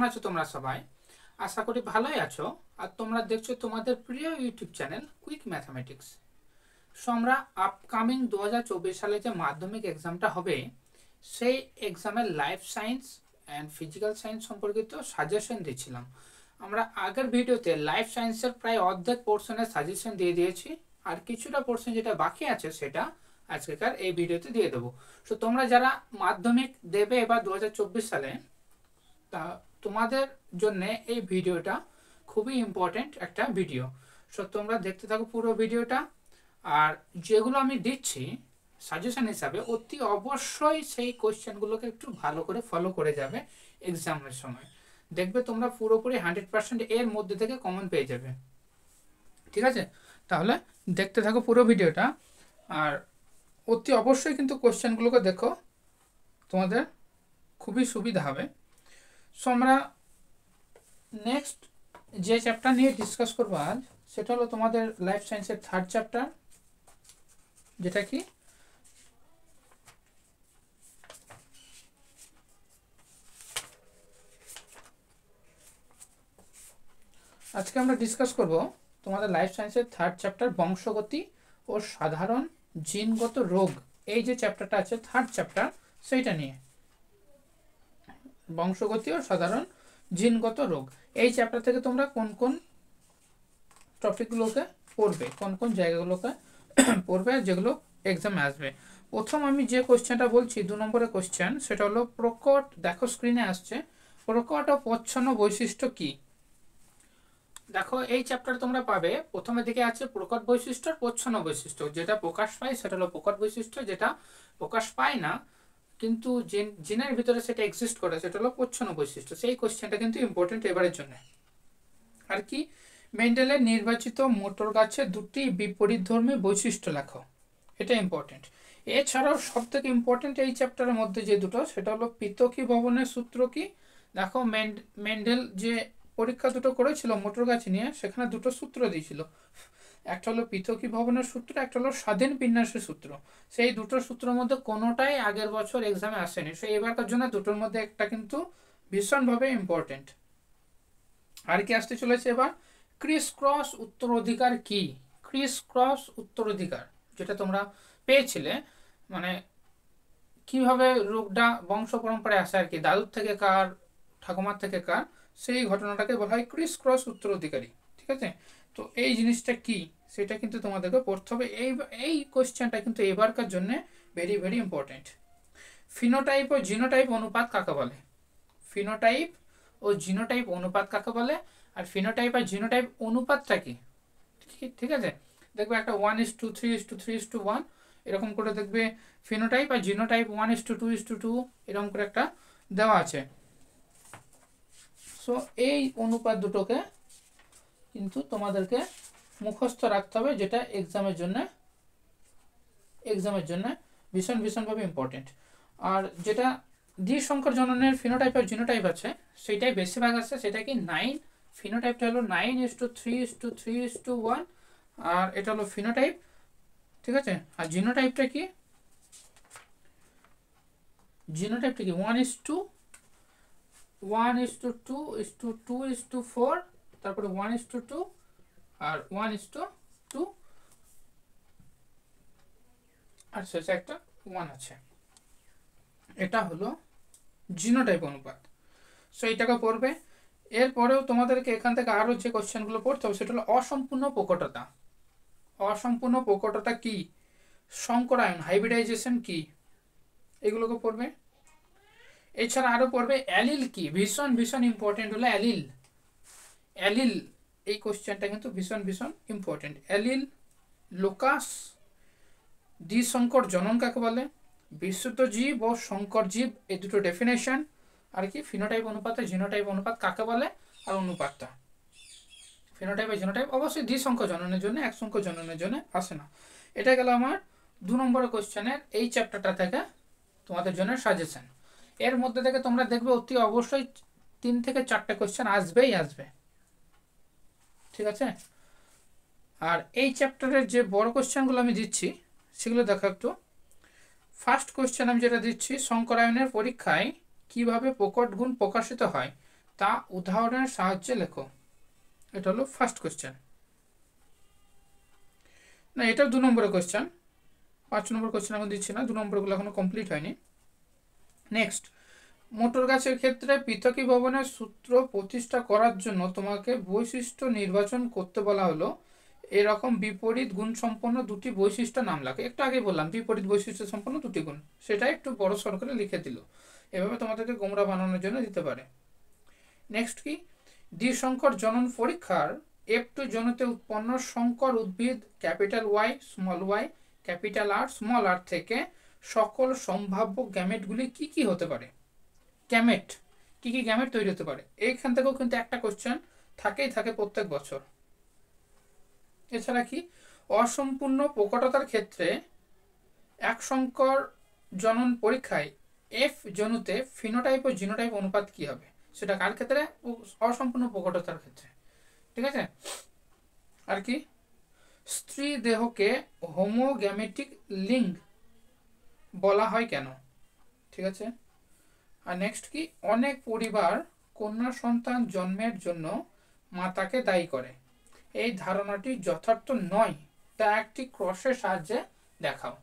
আছো তোমরা সবাই? আশা করি ভালোই আছো। আর তোমরা দেখছো তোমাদের প্রিয় YouTube channel quick mathematics. So আমরা আপকামিং 2024 সালে যে মাধ্যমিক এক্সামটা হবে সেই এক্সামের life science and physical science সম্পর্কিত সাজেশন দিচ্ছিলাম। আমরা আগের ভিডিওতে লাইফ সায়েন্সের প্রায় অর্ধেক পোর্শনের সাজেশন দিয়ে দিয়েছি, আর কিছুটা পোর্শন যেটা বাকি আছে সেটা আজকেকার এই ভিডিওতে দিয়ে দেবো। সো তোমরা যারা মাধ্যমিক দেবে এবার 2024 সালে, তা তোমাদের জন্য এই ভিডিওটা খুবই ইম্পর্টেন্ট একটা ভিডিও। সো তোমরা দেখতে থাকো পুরো ভিডিওটা। আর যেগুলো আমি দিচ্ছি সাজেশন হিসাবে অতি অবশ্যই সেই কোয়েশ্চেনগুলোকে একটু ভালো করে ফলো করে যাবে এক্সামের সময়। দেখবে তোমরা পুরোপুরি 100% এর মধ্যে থেকে কমন পেয়ে যাবে। ঠিক আছে, তাহলে দেখতে থাকো পুরো ভিডিওটা। আর অতি অবশ্যই কিন্তু কোয়েশ্চেনগুলোকে দেখো, তোমাদের খুবই সুবিধা হবে। সো আমরা নেক্সট যে চ্যাপ্টার নিয়ে ডিসকাস করবো আজ, সেটা হলো তোমাদের লাইফ সায়েন্সের থার্ড চ্যাপ্টার, যেটা কি আজকে আমরা ডিসকাস করব তোমাদের লাইফ সায়েন্সের থার্ড চ্যাপ্টার বংশগতি ও সাধারণ জিনগত রোগ। এই যে চ্যাপ্টারটা আছে থার্ড চ্যাপ্টার, সেইটা নিয়ে বংশগতি ও সাধারণ জিনগত রোগ। এই চ্যাপ্টার থেকে তোমরা কোন কোন টপিকগুলোকে পড়বে, কোন কোন জায়গাগুলোকে পড়বে, যেগুলো এক্সামে আসবে। প্রথম আমি যে কোশ্চেনটা বলছি 2 নম্বরের কোশ্চেন, সেটা হলো প্রকট, দেখো স্ক্রিনে আসছে, প্রকট ও প্রচ্ছন্ন বৈশিষ্ট্য কি। দেখো এই চ্যাপ্টার তোমরা পাবে প্রথমের দিকে আছে প্রকট বৈশিষ্ট্য আর প্রচ্ছন্ন বৈশিষ্ট্য। যেটা প্রকাশ পায় সেটা হলো প্রকট বৈশিষ্ট্য, যেটা প্রকাশ পায় না কিন্তু জিনের ভিতরে সেটা এক্সিস্ট করে সেটা হলো প্রচ্ছন্ন বৈশিষ্ট্য। সেই কোশ্চেনটা কিন্তু ইম্পর্টেন্ট এবারের জন্য। আর কি, মেন্ডেলের নির্বাচিত মোটর গাছের দুটি বিপরীতধর্মী বৈশিষ্ট্য লেখো, এটা ইম্পর্টেন্ট। এছাড়াও সব থেকে ইম্পর্টেন্ট এই চ্যাপ্টারের মধ্যে যে দুটো, সেটা হলো পৃথকী ভবনের সূত্র কি। দেখো মেন্ডেল যে পরীক্ষা দুটো করেছিল মোটর গাছ নিয়ে, সেখানে দুটো সূত্র দিয়েছিল, একটা হলো পৃথকী ভবনের সূত্র, একটা হলো স্বাধীন বিন্যাসের সূত্র। সেই দুটো সূত্রের মধ্যে কোনোটাই আগের বছর এক্সামে আসেনি, সেই এবারকার জন্য দুটোর মধ্যে একটা কিন্তু ভীষণভাবে ইম্পর্টেন্ট। আর কি আসতে চলেছে এবার, ক্রিস ক্রস উত্তরাধিকার কি। ক্রিস ক্রস উত্তরাধিকার যেটা তোমরা পেয়েছিলে, মানে কিভাবে রোগটা বংশ পরম্পরায় আসে আর কি, দাদুর থেকে কার, ঠাকুমার থেকে কার, সেই ঘটনাটাকে বলা হয় ক্রিস ক্রস উত্তরাধিকারী। ঠিক আছে, তো এই জিনিসটা কি সেটা কিন্তু তোমাদেরকে পড়তে হবে। এই কোশ্চেনটা কিন্তু এবারকার জন্য ভেরি ভেরি ইম্পর্টেন্ট। ফিনোটাইপ ও জিনোটাইপ অনুপাত কাকে বলে। ফিনোটাইপ ও জিনোটাইপ অনুপাত কাকে বলে, আর ফিনোটাইপ আর জিনোটাইপ অনুপাতটা কি। ঠিক আছে, দেখবে একটা 1:3:3:1 এরকম করে দেখবে ফিনোটাইপ আর জিনোটাইপ 1:2:2 এরকম করে একটা দেওয়া আছে। সো এই অনুপাত দুটোকে কিন্তু তোমাদেরকে মুখস্থ রাখতে হবে, যেটা এক্সামের জন্য ভীষণভাবে ইম্পর্টেন্ট। আর যেটা দ্বিসংকর জননের ফিনোটাইপ আর জিনোটাইপ আছে, সেটাই বেশিরভাগ আছে, সেটা কি 9। ফিনোটাইপটা হলো 9:3:3:1, আর এটা হলো ফিনোটাইপ। ঠিক আছে, আর জিনোটাইপটা কি, জিনোটাইপটা কি 1:2:2:4, তারপরে 1:2 আর 1:2 আর শেষে একটা 1 আছে। এটা হলো জিনোটাইপ অনুপাত। সো এইটাকে পড়বে। এরপরেও তোমাদেরকে এখান থেকে আরও যে কোশ্চেনগুলো পড়তে হবে, সেটা হলো অসম্পূর্ণ প্রকটতা। অসম্পূর্ণ প্রকটতা কি, সংকরায়ন হাইব্রিডাইজেশন কি, এগুলোকে পড়বে। এছাড়া আরও পড়বে অ্যালিল কি, ভীষণ ইম্পর্টেন্ট হলো অ্যালিল। অ্যালিল এই কোশ্চেনটা কিন্তু ভীষণ ইম্পর্টেন্ট। অ্যালিল, লোকাস, দ্বিসংকর জনন কাকে বলে, বিশুদ্ধ জীব ও সংকর জীব, এই দুটো ডেফিনেশন। আর কি, ফিনোটাইপ অনুপাত আর জিনোটাইপ অনুপাত কাকে বলে, আর অনুপাতটা। ফিনোটাইপ আর জিনোটাইপ অবশ্যই দ্বিসংখ্য জননের জন্য, এক সংখ্য জননের জন্য আসে না। এটা গেল আমার 2 নম্বরের কোশ্চেনের এই চ্যাপ্টারটা থেকে তোমাদের জন্য সাজেশন। এর মধ্যে থেকে তোমরা দেখবে অতি অবশ্যই 3 থেকে 4টে কোশ্চেন আসবেই আসবে। ঠিক আছে, আর এই চ্যাপ্টারের যে বড় কোশ্চেনগুলো আমি দিচ্ছি সেগুলো দেখো একটু। ফার্স্ট কোশ্চেন আমি যেটা দিচ্ছি, সংকরায়নের পরীক্ষায় কিভাবে প্রকট গুণ প্রকাশিত হয়, তা উদাহরণের সাহায্যে লেখো। এটা হলো ফার্স্ট কোশ্চেন। না, এটা 2 নম্বরের কোশ্চেন। 5 নম্বর কোশ্চেন এখন দিচ্ছি না, 2 নম্বরগুলো এখনো কমপ্লিট হয়নি। নেক্সট, মোটর গাছের ক্ষেত্রে পৃথকীভবনের সূত্র প্রতিষ্ঠা করার জন্য তোমাকে বৈশিষ্ট্য নির্বাচন করতে বলা হলো। এরকম বিপরীত গুণ সম্পন্ন দুটি বৈশিষ্ট্য নাম লাগে। একটু আগে বললাম বিপরীত বৈশিষ্ট্য সম্পন্ন দুটি গুণ, সেটা একটু বড় সড় করে লিখে দিল। এভাবে তোমাদেরকে গোমরা বানানোর জন্য দিতে পারে। নেক্সট কি, দ্বিসংকর জনন পরীক্ষার F2 জনুতে উৎপন্ন সংকর উদ্ভিদ capital Y capital R small R থেকে সকল সম্ভাব্য গ্যামেটগুলি কি কি হতে পারে। গ্যামেট, কি কি গ্যামেট তৈরি হতে পারে, এইখান থেকেও কিন্তু একটা কোশ্চেন থাকেই থাকে প্রত্যেক বছর। এছাড়া কি, অসম্পূর্ণ প্রকটতার ক্ষেত্রে এক সংকর জনন পরীক্ষায় F জনুতে ফিনোটাইপ ও জিনোটাইপ অনুপাত কি হবে, সেটা কার ক্ষেত্রে, অসম্পূর্ণ প্রকটতার ক্ষেত্রে। ঠিক আছে। আর কি, স্ত্রী দেহকে হোমোগ্যামেটিক লিঙ্গ বলা হয় কেন। ঠিক আছে। আর নেক্সট কি, অনেক পরিবার কন্যা সন্তান জন্মের জন্য মাতাকে দায়ী করে, এই ধারণাটি যথার্থ নয়, তা একটি ক্রসের সাহায্যে দেখাও।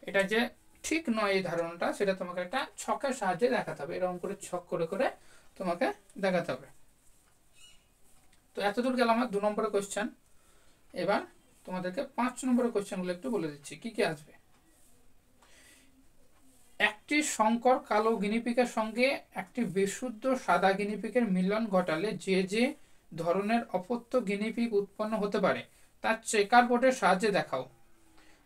এটা যে ঠিক নয় এই ধারণাটা, সেটা তোমাকে একটা ছকের সাহায্যে দেখাতে হবে। এরকম করে ছক করে করে তোমাকে দেখাতে হবে। তো এতদূর গেল আমার 2 নম্বরের কোশ্চেন। এবার তোমাদেরকে 5 নম্বরের কোশ্চেনগুলো একটু বলে দিচ্ছি কি কি আসবে। একটি সংকর কালো গিনিপিকের সঙ্গে একটি বিশুদ্ধ সাদা গিনিপিকের মিলন ঘটালে যে যে ধরনের অপত্য গিনিপিক উৎপন্ন হতে পারে তার চেকার বোর্ডের সাহায্যে দেখাও।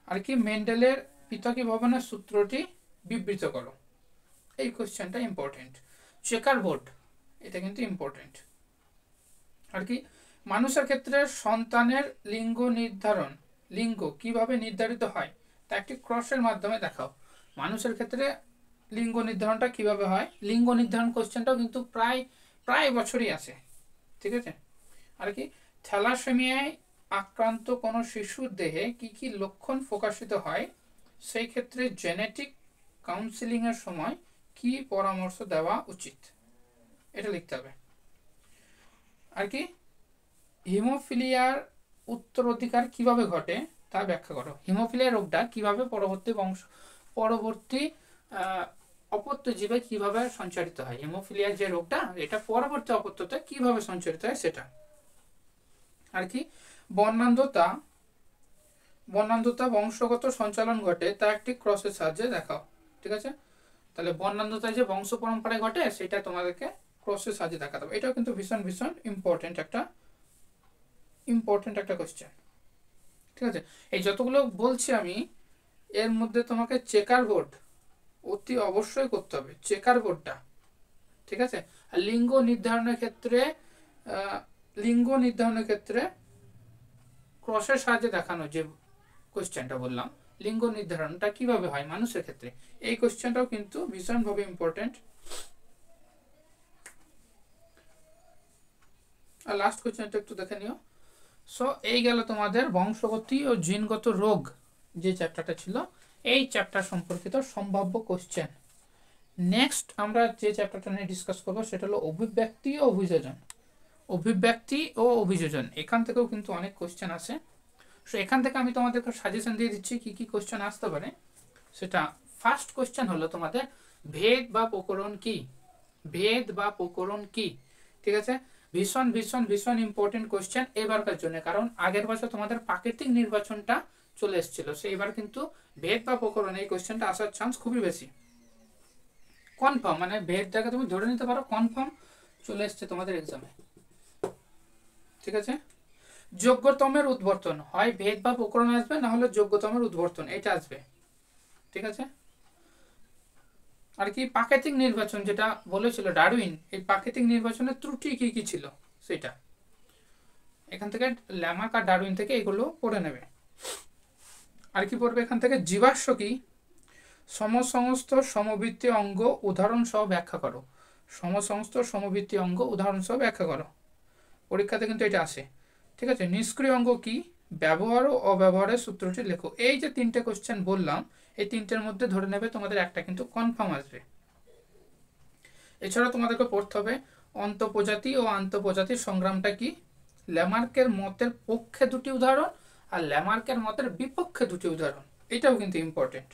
আর কি, মেন্ডেলের পৃথকীভবনের সূত্রটি বিবৃত করো। এই কোশ্চেনটা ইম্পর্টেন্ট। চেকার বোর্ড, এটা কিন্তু ইম্পর্টেন্ট। আর কি, মানুষের ক্ষেত্রে সন্তানের লিঙ্গ কিভাবে নির্ধারিত হয় তা একটি ক্রসের মাধ্যমে দেখাও। মানুষের ক্ষেত্রে লিঙ্গ নির্ধারণটা কিভাবে হয়, লিঙ্গ নির্ধারণ কোশ্চেনটাও কিন্তু প্রায় বছরই আসে। ঠিক আছে। আর কি, থ্যালাসেমিয়ায় আক্রান্ত কোনো শিশুর দেহে কি কি লক্ষণ প্রকাশিত হয়, সেই ক্ষেত্রে জেনেটিক কাউন্সিলিংয়ের সময় কি পরামর্শ দেওয়া উচিত, এটা লিখতে হবে। আর কি, হিমোফিলিয়ার উত্তরাধিকার কিভাবে ঘটে তা ব্যাখ্যা করো। হিমোফিলিয়া রোগটা কিভাবে পরবর্তী অপত্য জীবে কিভাবে সঞ্চারিত হয়, হিমোফিলিয়ার যে রোগটা এটা পরবর্তী অপত্যতে কিভাবে সঞ্চারিত হয় সেটা। আর কি, বর্ণান্ধতা বংশগত সঞ্চালন ঘটে তা একটি ক্রসের সাহায্যে দেখাও। ঠিক আছে। তাহলে বর্ণান্ধতা যে বংশ পরম্পরায় ঘটে সেটা তোমাদেরকে ক্রসের সাহায্যে দেখাতে হবে। এটাও কিন্তু ভীষণ ভীষণ ইম্পর্টেন্ট একটা কোশ্চেন। ঠিক আছে। এই যতগুলো বলছি আমি, এর মধ্যে তোমাকে চেকার বোর্ড অতি অবশ্যই করতে হবে, চেকার বোর্ডটা। ঠিক আছে। আর লিঙ্গ নির্ধারণের ক্ষেত্রে ক্রসের সাহায্যে দেখানো যে কোশ্চেনটা বললাম, লিঙ্গ নির্ধারণটা কিভাবে হয় মানুষের ক্ষেত্রে, এই কোশ্চেনটাও কিন্তু ভীষণভাবে ইম্পর্টেন্ট। আর লাস্ট কোশ্চেনটা একটু দেখে নিও। সো এই গেল তোমাদের বংশগতি ও জিনগত রোগ যে চ্যাপ্টারটা ছিল, এই চ্যাপ্টার সম্পর্কিত সম্ভাব্য কোশ্চেন। নেক্সট আমরা যে চ্যাপ্টারটা নিয়ে ডিসকাস করবো সেটা হলো অভিব্যক্তি ও অভিযোজন। এখান থেকেও কিন্তু অনেক কোশ্চেন আসে। সো এখান থেকে আমি তোমাদেরকে সাজেশন দিয়ে দিচ্ছি কি কি কোশ্চেন আসতে পারে। সেটা ফার্স্ট কোশ্চেন হলো তোমাদের ভেদ বা প্রকরণ কি। ঠিক আছে। ভীষণ ভীষণ ভীষণ ইম্পর্টেন্ট কোশ্চেন এবারকার জন্য, কারণ আগের বছর তোমাদের প্রাকৃতিক নির্বাচনটা চলে এসেছিল, সো এবার কিন্তু ভেদ বা প্রকরণ এই কোশ্চেনটা আসার চান্স খুবই বেশি। কনফার্ম, মানে ভেদটাকে তুমি ধরে নিতে পারো কনফার্ম চলে এসছে তোমাদের এক্সামে। ঠিক আছে। যোগ্যতমের উদ্বর্তন, হয় ভেদ বা প্রকরণ আসবে, না হলে যোগ্যতমের উদ্বর্তন, এটা আসবে। ঠিক আছে। আর কি, প্রাকৃতিক নির্বাচন যেটা বলেছিল ডারউইন, এই প্রাকৃতিক নির্বাচনের ত্রুটি কি কি ছিল সেটা এখান থেকে ল্যামার্ক আর ডারউইন থেকে এগুলো পড়ে নেবে। আর কি পড়বে এখান থেকে, জীবাশ্ম কি, সমসমস্ত সমবৃত্তি অঙ্গ উদাহরণ সহ ব্যাখ্যা করো। সমসমস্ত সমবৃত্তি অঙ্গ উদাহরণ সহ ব্যাখ্যা করো, পরীক্ষাতে কিন্তু এটা আসে। ঠিক আছে। নিষ্ক্রিয় অঙ্গ কি, ব্যবহার ও অব্যবহারের সূত্রটি লেখো। এই যে 3টে কোশ্চেন বললাম, এই 3টের মধ্যে ধরে নেবে তোমাদের একটা কিন্তু কনফার্ম আসবে। এছাড়া তোমাদেরকে পড়তে হবে অন্তঃপ্রজাতি ও আন্তঃপ্রজাতির সংগ্রামটা কি? ল্যামার্কের মতের পক্ষে দুটি উদাহরণ আর ল্যামার্কের মতের বিপক্ষে দুটি উদাহরণ, এটাও কিন্তু ইম্পর্টেন্ট।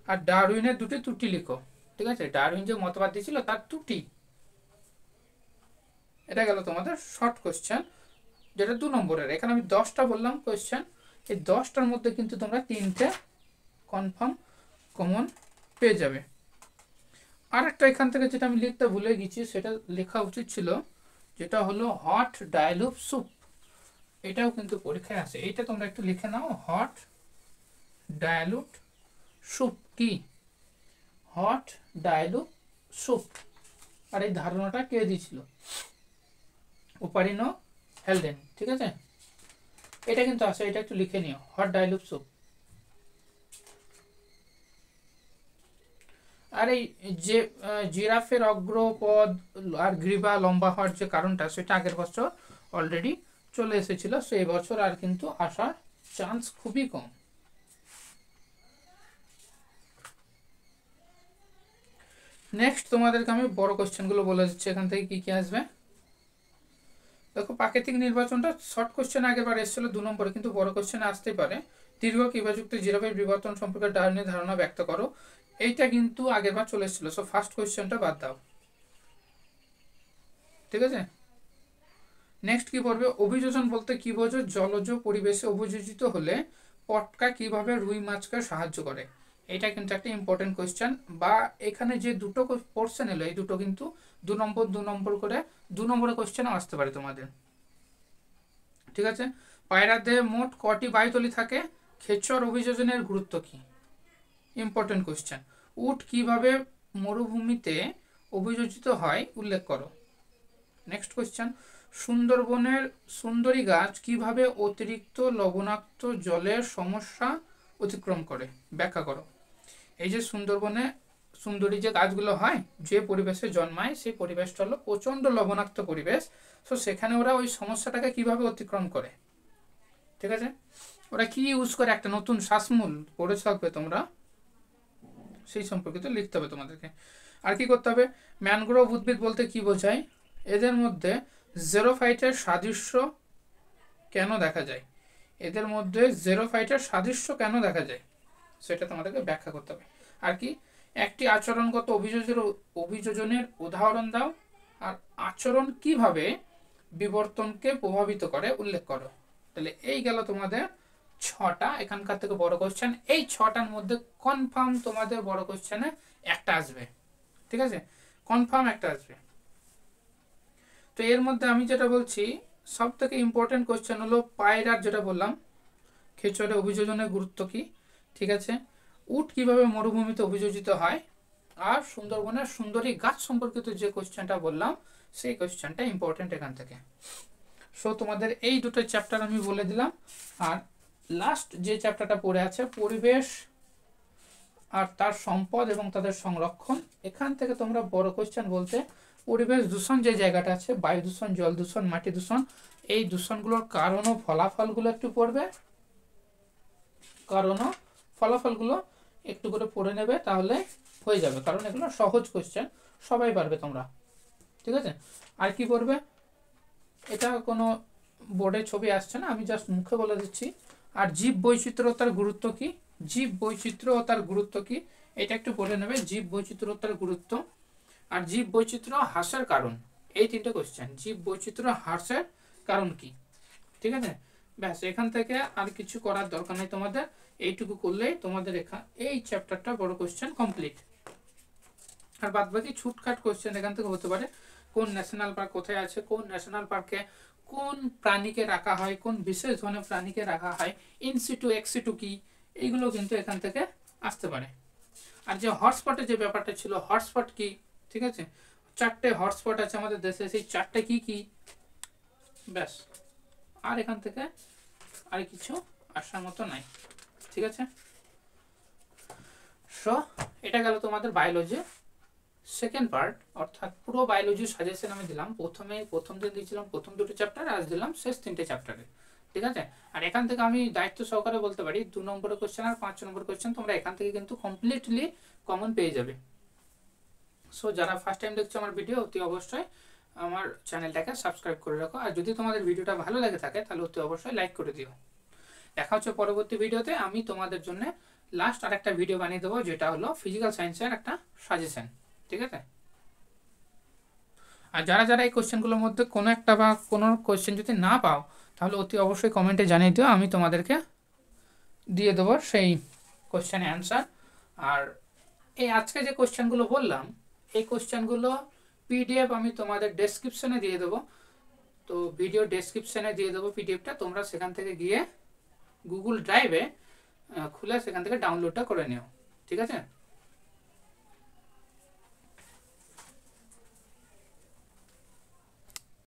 আর ডারউইনের দুটি ত্রুটি লিখো, ঠিক আছে? ডারউইন যে মতবাদ দিয়েছিল তার ত্রুটি, এটা গেল তোমাদের শর্ট কোশ্চেন, যেটা 2 নম্বরের। এখানে আমি 10টা বললাম কোশ্চেন, এই 10টার মধ্যে কিন্তু তোমরা 3টে কনফার্ম কমন পেয়ে যাবে। আর একটা এখান থেকে যেটা আমি লিখতে ভুলে গেছি, সেটা লেখা উচিত ছিল, যেটা হলো হট ডায়ালুপ স্যুপ। এটাও কিন্তু পরীক্ষায় আসে, এইটা তোমরা একটু লিখে নাও। হট ডায়ালুপ স্যুপ কি? হট ডায়ালুপ স্যুপ। আর এই ধারণাটা কে দিয়েছিল? ওপারিনো হেলডেন, ঠিক আছে? এটা কিন্তু আসে, এটা একটু লিখে নিও, হট ডায়ালুপ স্যুপ। আর এই যে জিরাফের অগ্রপদ আর গ্রীবা লম্বা হওয়ার যে কারণটা, সেটা আগের বছর অলরেডি চলে এসেছিল, সেই বছর আর কিন্তু আসার চান্স খুবই কম। নেক্সট তোমাদেরকে আমি বড় কোশ্চেনগুলো বলে দিচ্ছি, এখান থেকে কি কি আসবে। দেখো, প্রাকৃতিক নির্বাচনটা শর্ট কোশ্চেন আগেরবার এসেছিল 2 নম্বরে, কিন্তু বড় কোশ্চেনে আসতেই পারে। দীর্ঘ কিংবাযুক্ত জিরাফের বিবর্তন সম্পর্কে ডারউইনের ধারণা ব্যক্ত করো, এইটা কিন্তু আগেরবার চলে এসেছিল, সো ফার্স্ট কোশ্চেনটা বাদ দাও, ঠিক আছে? নেক্সট কি পড়বে? অভিযোজন বলতে কি বোঝো? জলজ পরিবেশে অভিযোজিত হলে পটকা কিভাবে রুই মাছকে সাহায্য করে, এটা কিন্তু একটা ইম্পর্টেন্ট কোশ্চেন। বা এখানে যে দুটো পোর্শন এলো, এই দুটো কিন্তু 2 নম্বর করে 2 নম্বরের কোশ্চেনও আসতে পারে তোমাদের, ঠিক আছে? পায়রার দেহে মোট কটি বায়ুতলি থাকে? খেচর অভিযোজনের গুরুত্ব কি? Important question. উট কিভাবে মরুভূমিতে অভিযোজিত হয় উল্লেখ করো। নেক্সট কোশ্চেন, সুন্দরবনের সুন্দরী গাছ কিভাবে অতিরিক্ত লবণাক্ত জলের সমস্যা অতিক্রম করে, ব্যাখ্যা করো। এই যে সুন্দরবনে সুন্দরী যে গাছগুলো হয়, যে পরিবেশে জন্মায়, সেই পরিবেশটা হলো প্রচণ্ড লবণাক্ত পরিবেশ, তো সেখানে ওরা ওই সমস্যাটাকে কিভাবে অতিক্রম করে, ঠিক আছে? ওরা কি ইউজ করে, একটা নতুন শ্বাসমূল পড়ে থাকবে তোমরা, সেই সম্পর্কিত লিখতে হবে তোমাদেরকে। আর কি করতে হবে? ম্যানগ্রোভ উদ্ভিদ বলতে কি বোঝায়? এদের মধ্যে জেরোফাইটের সাদৃশ্য কেন দেখা যায়? এদের মধ্যে জেরোফাইটের সাদৃশ্য কেন দেখা যায়, সেটা তোমাদেরকে ব্যাখ্যা করতে হবে। আর কি? একটি আচরণগত অভিযোজনের উদাহরণ দাও, আর আচরণ কিভাবে বিবর্তনকে প্রভাবিত করে উল্লেখ করো। তাহলে এই গেল তোমাদের 6টা এখানকার থেকে বড় কোশ্চেন। এই 6টার মধ্যে কনফার্ম তোমাদের বড় কোশ্চেনে একটা আসবে, ঠিক আছে? কনফার্ম একটা আসবে। তো এর মধ্যে আমি যেটা বলছি, সব থেকে ইম্পর্টেন্ট কোশ্চেন হলো পায়রার, যেটা বললাম খেচরে অভিযোজনের গুরুত্ব কি, ঠিক আছে? উট কিভাবে মরুভূমিতে অভিযোজিত হয়, আর সুন্দরবনের সুন্দরী গাছ সম্পর্কিত যে কোশ্চেনটা বললাম, সেই কোশ্চেনটা ইম্পর্টেন্ট এখান থেকে। সো তোমাদের এই দুটো চ্যাপ্টার আমি বলে দিলাম। আর লাস্ট যে চ্যাপ্টারটা পড়ে আছে, পরিবেশ আর তার সম্পদ এবং তাদের সংরক্ষণ, এখান থেকে তোমরা বড় কোশ্চেন বলতে পরিবেশ দূষণ যে জায়গাটা আছে, বায়ু দূষণ, জল দূষণ, মাটি দূষণ, এই দূষণগুলোর কারণ ও ফলাফলগুলো একটু পড়বে, কারণ ও ফলাফলগুলো একটু করে পড়ে নেবে, তাহলে হয়ে যাবে, কারণ এগুলো সহজ কোশ্চেন, সবাই পারবে তোমরা, ঠিক আছে? আর কি পড়বে? এটা কোনো বোর্ডে ছবি আসছে না, আমি জাস্ট মুখে বলে দিচ্ছি। আর জীব বৈচিত্র্যতার গুরুত্ব কি? জীব বৈচিত্র্যতার গুরুত্ব কি, এটা একটু পড়ে নেবে, জীব বৈচিত্র্যতার গুরুত্ব। আর জীব বৈচিত্র্য হ্রাসের কারণ, এই 3টে কোশ্চেন। জীব বৈচিত্র্য হ্রাসের কারণ কি, ঠিক আছে? ব্যাস, এখান থেকে আর কিছু করার দরকার নেই তোমাদের, এইটুকু করলেই তোমাদের এই চ্যাপ্টারটা বড় কোশ্চেন কমপ্লিট। আর বাদ বাকি ছুটখাট কোশ্চেন এখান থেকে হতে পারে। কোন ন্যাশনাল পার্ক কোথায় আছে, কোন ন্যাশনাল পার্কে কোন প্রাণীকে রাখা হয়, কোন বিশেষ ধরনের প্রাণীকে রাখা হয়, ইনসিটু এক্সিটু কি, এইগুলো কিন্তু এখান থেকে আসতে পারে। আর যে হটস্পটের যে ব্যাপারটা ছিল, হটস্পট কি, ঠিক আছে? 4টে হটস্পট আছে আমাদের দেশে, সেই 4টে কি কি, ব্যাস। আর এখান থেকে আর কিছু আসার মতো নাই, ঠিক আছে? সো এটা গেল তোমাদের বায়োলজি সেকেন্ড পার্ট, অর্থাৎ পুরো বায়োলজি সাজেশন আমি দিলাম। প্রথম দিন দিয়েছিলাম প্রথম 2টি চ্যাপ্টার, আজ দিলাম শেষ 3টে চ্যাপ্টারে, ঠিক আছে? আর এখান থেকে আমি দায়িত্ব সহকারে বলতে পারি 2 নম্বরের কোশ্চেন আর 5 নম্বর কোশ্চেন তোমরা এখান থেকে কিন্তু কমপ্লিটলি কমন পেয়ে যাবে। সো যারা ফার্স্ট টাইম দেখছো আমার ভিডিও, অতি অবশ্যই আমার চ্যানেলটাকে সাবস্ক্রাইব করে রাখো। আর যদি তোমাদের ভিডিওটা ভালো লাগে থাকে তাহলে অতি অবশ্যই লাইক করে দিও। দেখা হচ্ছে পরবর্তী ভিডিওতে। আমি তোমাদের জন্য লাস্ট আরেকটা ভিডিও বানিয়ে দেবো, যেটা হলো ফিজিক্যাল সায়েন্সের একটা সাজেশন। ঠিক আছে? আর যারা যারা এই কোশ্চেনগুলোর মধ্যে কোনো একটা বা কোনো কোশ্চেন যদি না পাও তাহলে অতি অবশ্যই কমেন্টে জানিয়ে দিও, আমি তোমাদেরকে দিয়ে দেবো সেই কোশ্চেনের অ্যান্সার। আর এই আজকে যে কোশ্চেনগুলো বললাম এই কোশ্চেনগুলো পিডিএফ আমি তোমাদের ডেসক্রিপশনে দিয়ে দেবো। তো ভিডিও ডেসক্রিপশনে দিয়ে দেবো পিডিএফটা, তোমরা সেখান থেকে গিয়ে গুগল ড্রাইভে খুলে সেখান থেকে ডাউনলোডটা করে নিও। ঠিক আছে?